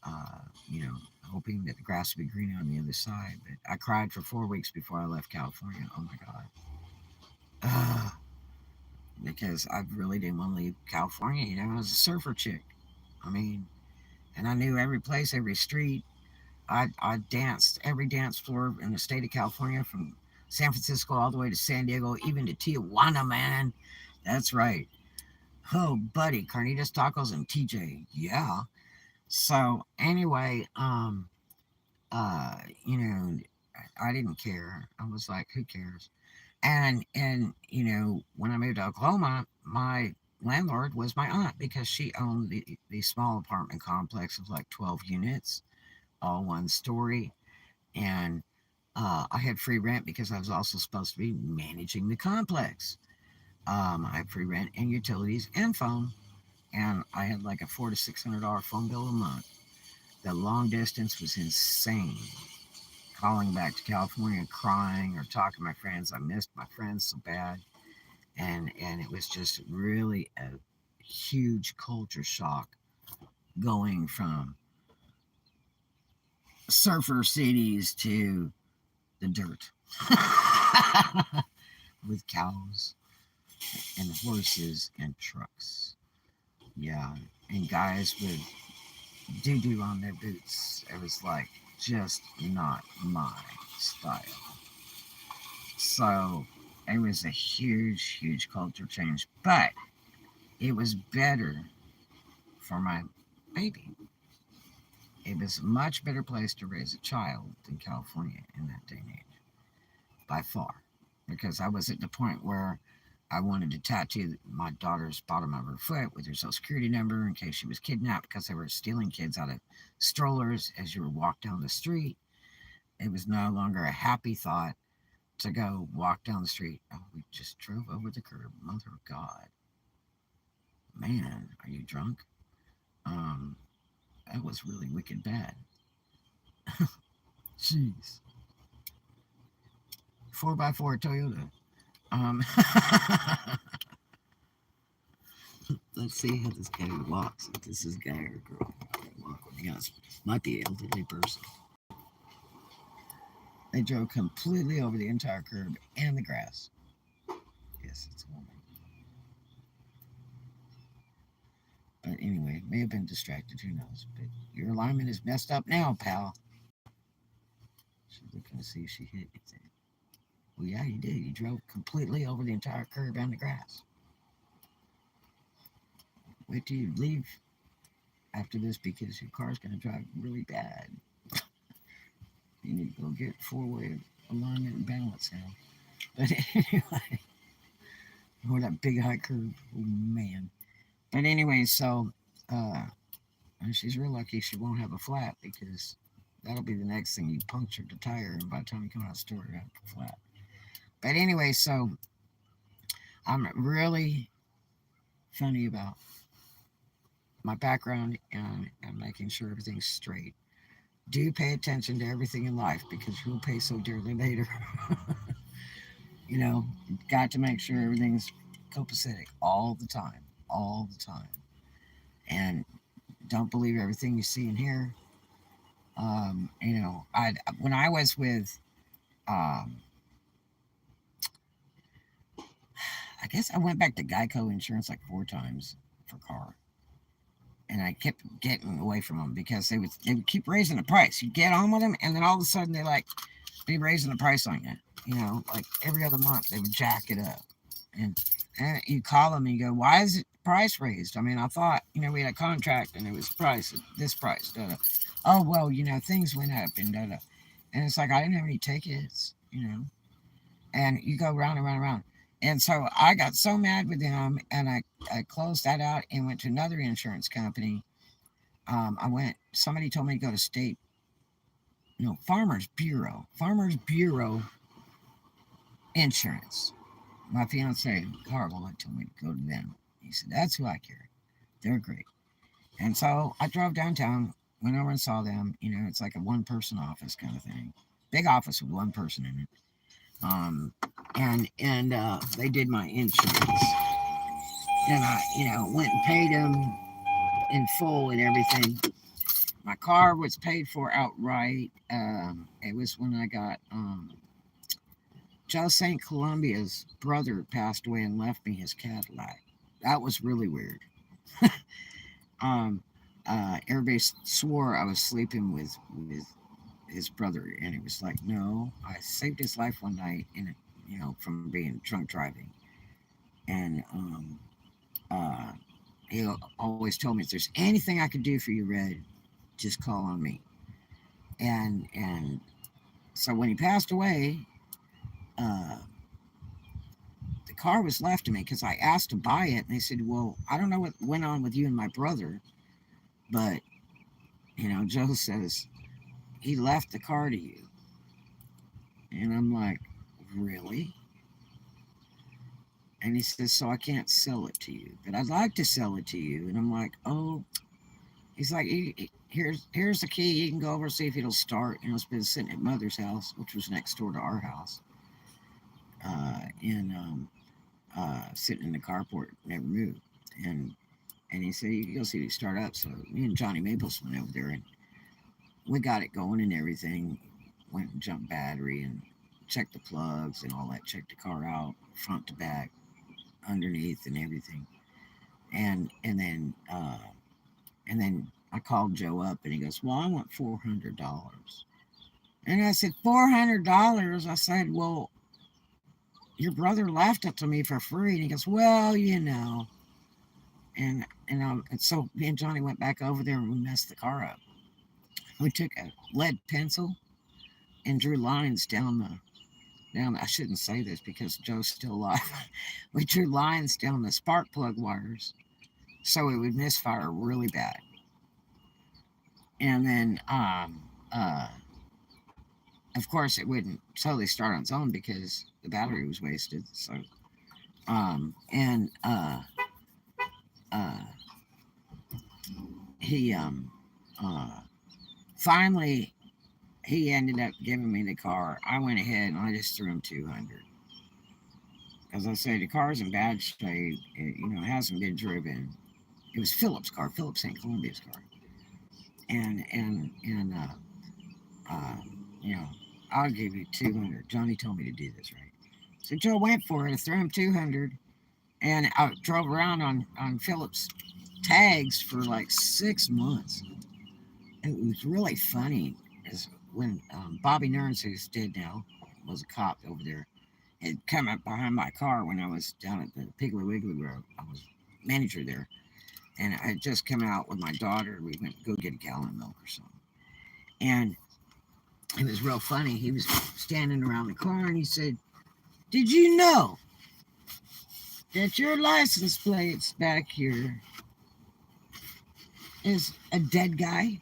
uh, you know, hoping that the grass would be greener on the other side. But I cried for 4 weeks before I left California. Oh my God. Because I really didn't want to leave California. I was a surfer chick. I mean, and I knew every place, every street. I danced every dance floor in the state of California, from San Francisco all the way to San Diego, even to Tijuana, man. That's right. Oh, buddy, Carnitas Tacos and TJ. Yeah. So anyway, uh, you know, I didn't care. I was like, who cares? And when I moved to Oklahoma, my landlord was my aunt, because she owned the small apartment complex of like 12 units, all one story. And I had free rent because I was also supposed to be managing the complex. I had free rent and utilities and phone, and I had like a $400 to $600 phone bill a month. The long distance was insane. Calling back to California, crying, or talking to my friends. I missed my friends so bad, and it was just really a huge culture shock, going from surfer cities to the dirt with cows and horses and trucks. Yeah, and guys with doo doo on their boots. It was like just not my style. So it was a huge, huge culture change, but it was better for my baby. It was a much better place to raise a child than California in that day and age, by far, because I was at the point where I wanted to tattoo my daughter's bottom of her foot with her social security number in case she was kidnapped, because they were stealing kids out of strollers as you were walk down the street. It was no longer a happy thought to go walk down the street. Oh, we just drove over the curb. Mother of God. Man, are you drunk? Um, that was really wicked bad. Jeez. 4x4 Toyota. Um, let's see how this guy walks. If this is a guy or a girl. Walk with me. Might be an elderly person. They drove completely over the entire curb and the grass. Yes, it's a woman. But anyway, may have been distracted. Who knows? But your alignment is messed up now, pal. She's looking to see if she hit anything. Well, yeah, you did. You drove completely over the entire curb and the grass. Wait till you leave after this, because your car's going to drive really bad. You need to go get four-way alignment and balance now. But anyway, or that big high curve. Oh, man. But anyway, so she's real lucky she won't have a flat, because that'll be the next thing. You punctured the tire, and by the time you come out of the store, you have a flat. But anyway, so I'm really funny about my background, and making sure everything's straight. Do pay attention to everything in life, because you'll pay so dearly later. Got to make sure everything's copacetic all the time, all the time. And don't believe everything you see and hear. I when I was with, um, I guess I went back to Geico Insurance like 4 times for car, and I kept getting away from them, because they would keep raising the price. You get on with them, and then all of a sudden they like be raising the price on you. Like every other month they would jack it up, and you call them and you go, "Why is it price raised? I mean, I thought we had a contract and it was price this price." Da, da. Oh well, things went up and da, da. And it's like, I didn't have any tickets. and you go round and round and round. And so I got so mad with them, and I closed that out and went to another insurance company. Somebody told me to go to no, Farmers Bureau Insurance. My fiance, Carl, told me to go to them. He said, that's who I carry. They're great. And so I drove downtown, went over and saw them. It's like a one person office kind of thing. Big office with one person in it. Um, and they did my insurance. And I, went and paid them in full and everything. My car was paid for outright. It was when I got Joe St. Columbia's brother passed away and left me his Cadillac. That was really weird. um, Everybody swore I was sleeping with his brother, and it was like, no, I saved his life one night, from being drunk driving, and he always told me, if there's anything I could do for you, Red, just call on me. And so when he passed away, uh, the car was left to me because I asked to buy it, and they said, well, I don't know what went on with you and my brother, but Joe says he left the car to you. And I'm like, really? And he says, so I can't sell it to you, but I'd like to sell it to you. And I'm like, oh. He's like, here's the key. You can go over and see if it'll start. It's been sitting at Mother's house, which was next door to our house, and sitting in the carport, never moved. And he said, you can go see if it start up. So me and Johnny Maples went over there, and we got it going and everything. Went and jumped battery and checked the plugs and all that. Checked the car out, front to back, underneath, and everything. And then I called Joe up, and he goes, well, I want $400. And I said, $400? I said, well, your brother left it to me for free. And he goes, well, And so me and Johnny went back over there, and we messed the car up. We took a lead pencil and drew lines down. I shouldn't say this because Joe's still alive. We drew lines down the spark plug wires so it would misfire really bad. And then, of course, it wouldn't totally start on its own because the battery was wasted. So, and he finally he ended up giving me the car. I went ahead and I just threw him 200. As I say, the car's in bad shape. It hasn't been driven. It was Philip's car, Philip St. Columbia's car, and uh, you know, I'll give you 200. Johnny told me to do this, right? So Joe went for it. I threw him 200, and I drove around on Philip's tags for like 6 months. It was really funny. Is when Bobby Nerns, who's dead now, was a cop over there, had come up behind my car when I was down at the Piggly Wiggly Road. I was manager there, and I had just come out with my daughter. We went to go get a gallon of milk or something, and it was real funny. He was standing around the car, and he said, "Did you know that your license plates back here is a dead guy?"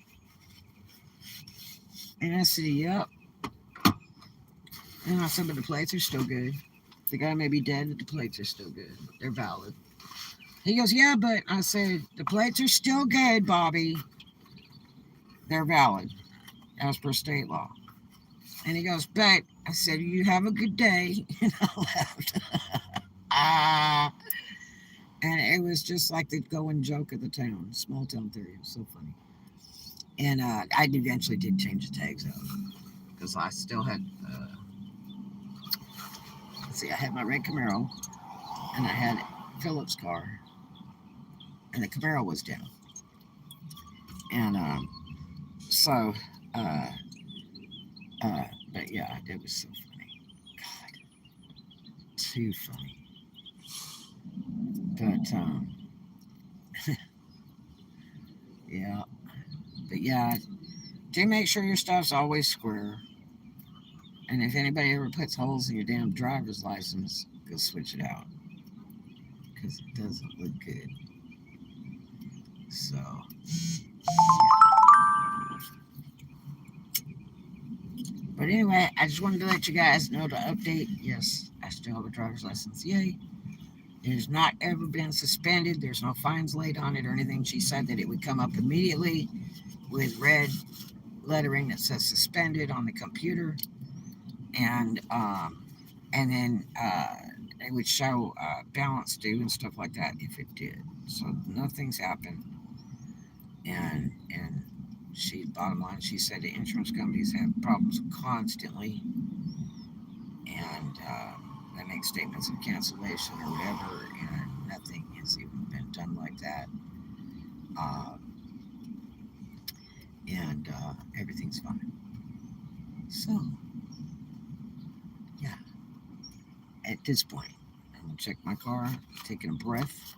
And I said, "Yep." And I said, "But the plates are still good. The guy may be dead, but the plates are still good. They're valid." He goes, "Yeah, but," I said, "the plates are still good, Bobby. They're valid as per state law." And he goes, "But," I said, "you have a good day." And I left. Ah. And it was just like the going joke of the town, small town theory. It was so funny. And I eventually did change the tags out because I still had, let's see, I had my red Camaro and I had Philip's car, and the Camaro was down. And so, uh, but yeah, it was so funny. God, too funny. But yeah, but yeah, do make sure your stuff's always square. And if anybody ever puts holes in your damn driver's license, go switch it out because it doesn't look good. So, but anyway, I just wanted to let you guys know the update. Yes, I still have a driver's license. Yay. It has not ever been suspended. There's no fines laid on it or anything. She said that it would come up immediately with red lettering that says suspended on the computer, and then it would show balance due and stuff like that if it did. So nothing's happened, and she, bottom line, she said the insurance companies have problems constantly, and they make statements of cancellation or whatever, and nothing has even been done like that. Uh, and everything's fine. So, yeah, at this point, I'm gonna check my car, taking a breath,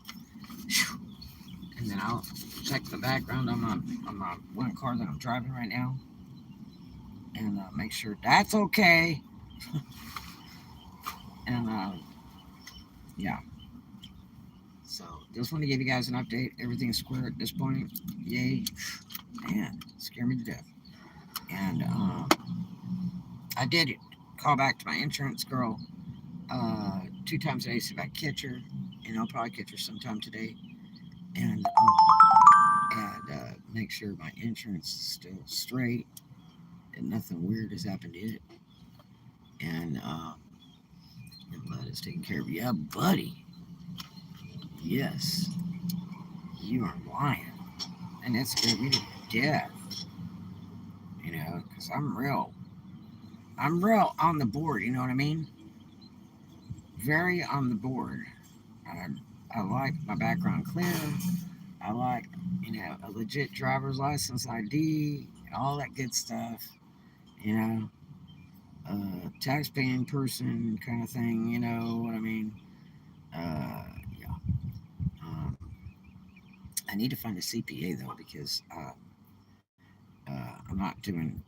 and then I'll check the background on my one car that I'm driving right now, and make sure that's okay. And yeah, so just want to give you guys an update. Everything's square at this point. Yay! Man, scare me to death. And I did call back to my insurance girl 2 times a day, see if I catch her, and I'll probably catch her sometime today, and make sure my insurance is still straight and nothing weird has happened yet. And Bud is taking care of you. Yeah, buddy. Yes, you are lying, and that scared me to death. You know, because I'm real on the board. You know what I mean? Very on the board. I, I like my background clear. I like, a legit driver's license ID, all that good stuff. You know, tax-paying person kind of thing. You know what I mean? Yeah. Um, I need to find a CPA though because I'm not doing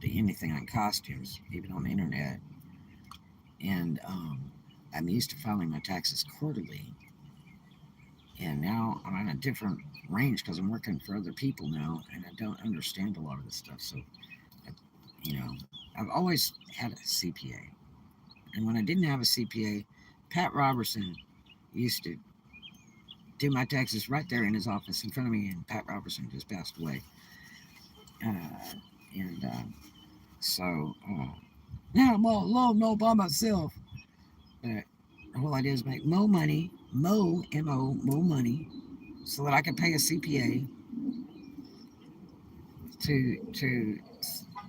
anything on costumes, even on the internet, and I'm used to filing my taxes quarterly, and now I'm on a different range because I'm working for other people now, and I don't understand a lot of this stuff. So, I, you know, I've always had a CPA, and when I didn't have a CPA, Pat Robertson used to do my taxes right there in his office in front of me, and Pat Robertson just passed away. Uh, and so now I'm all alone, all by myself. But all I did is make more money, more money, so that I could pay a CPA to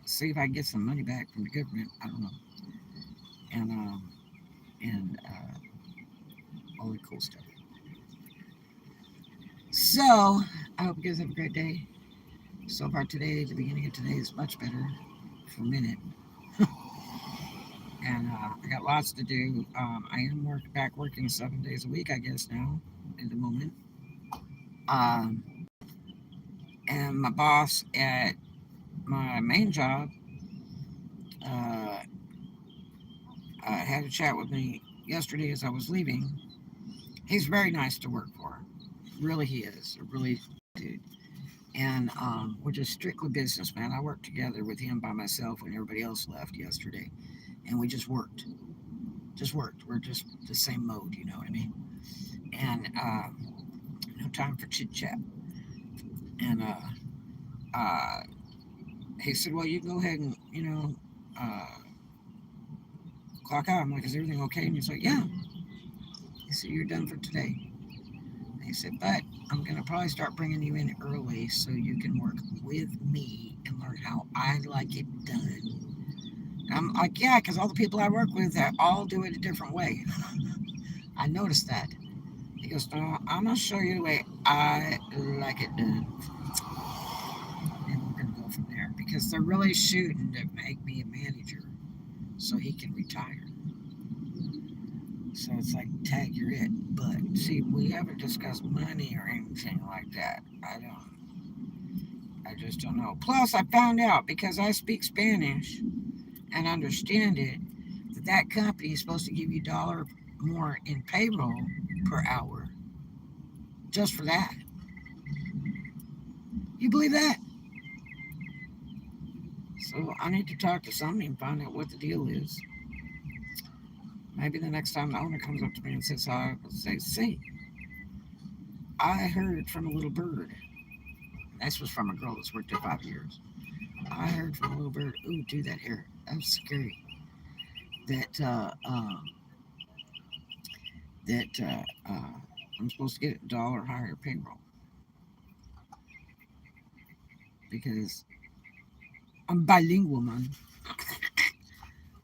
see if I can get some money back from the government. I don't know, and all the cool stuff. So I hope you guys have a great day. So far today, the beginning of today is much better for a minute. And I got lots to do. I am back working 7 days a week, I guess now, at the moment. Um, and my boss at my main job uh, had a chat with me yesterday as I was leaving. He's very nice to work for. Really, he is. A really dude. And we're just strictly businessmen. I worked together with him by myself when everybody else left yesterday. And we just worked. Just worked. We're just the same mode, you know what I mean? And no time for chit chat. And uh, he said, "Well, you go ahead and uh, clock out." I'm like, "Is everything okay?" And he's like, "Yeah." He said, "You're done for today." And he said, "But I'm gonna probably start bringing you in early so you can work with me and learn how I like it done." And I'm like, "Yeah, because all the people I work with, they all do it a different way." I noticed that. He goes, "No, I'm gonna show you the way I like it done." And we're gonna go from there because they're really shooting to make me a manager so he can retire. So it's like, tag, you're it. But see, we haven't discussed money or anything like that. I just don't know. Plus, I found out because I speak Spanish, and and understand it, that company is supposed to give you $1 more in payroll per hour just for that. You believe that? So I need to talk to somebody and find out what the deal is. Maybe the next time the owner comes up to me and says hi, I'll say, "See, I heard from a little bird." This was from a girl that's worked there 5 years. I heard from a little bird, "Ooh, do that here. That's scary. That that I'm supposed to get $1 higher payroll because I'm bilingual, man.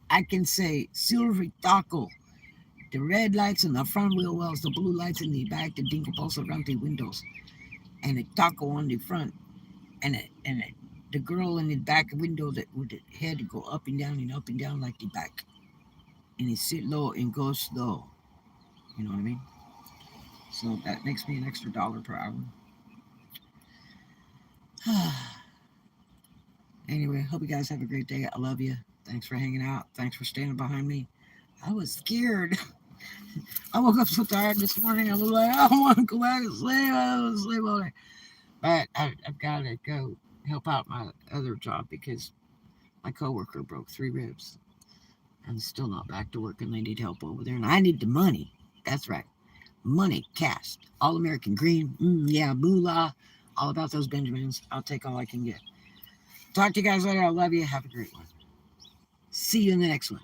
I can say silvery taco, the red lights in the front wheel wells, the blue lights in the back, the dingle balls around the windows, and a taco on the front, and the girl in the back window that with the head go up and down like the back, and it sit low and go slow. You know what I mean? So that makes me an extra $1 per hour. Anyway, hope you guys have a great day. I love you. Thanks for hanging out. Thanks for standing behind me. I was scared. I woke up so tired this morning. I was like, I want to go back and sleep. I want to sleep all day. But I've got to go help out my other job because my coworker broke 3 ribs and still not back to work, and they need help over there. And I need the money. That's right. Money, cash, all American green. Yeah, moolah. All about those Benjamins. I'll take all I can get. Talk to you guys later. I love you. Have a great one. See you in the next one.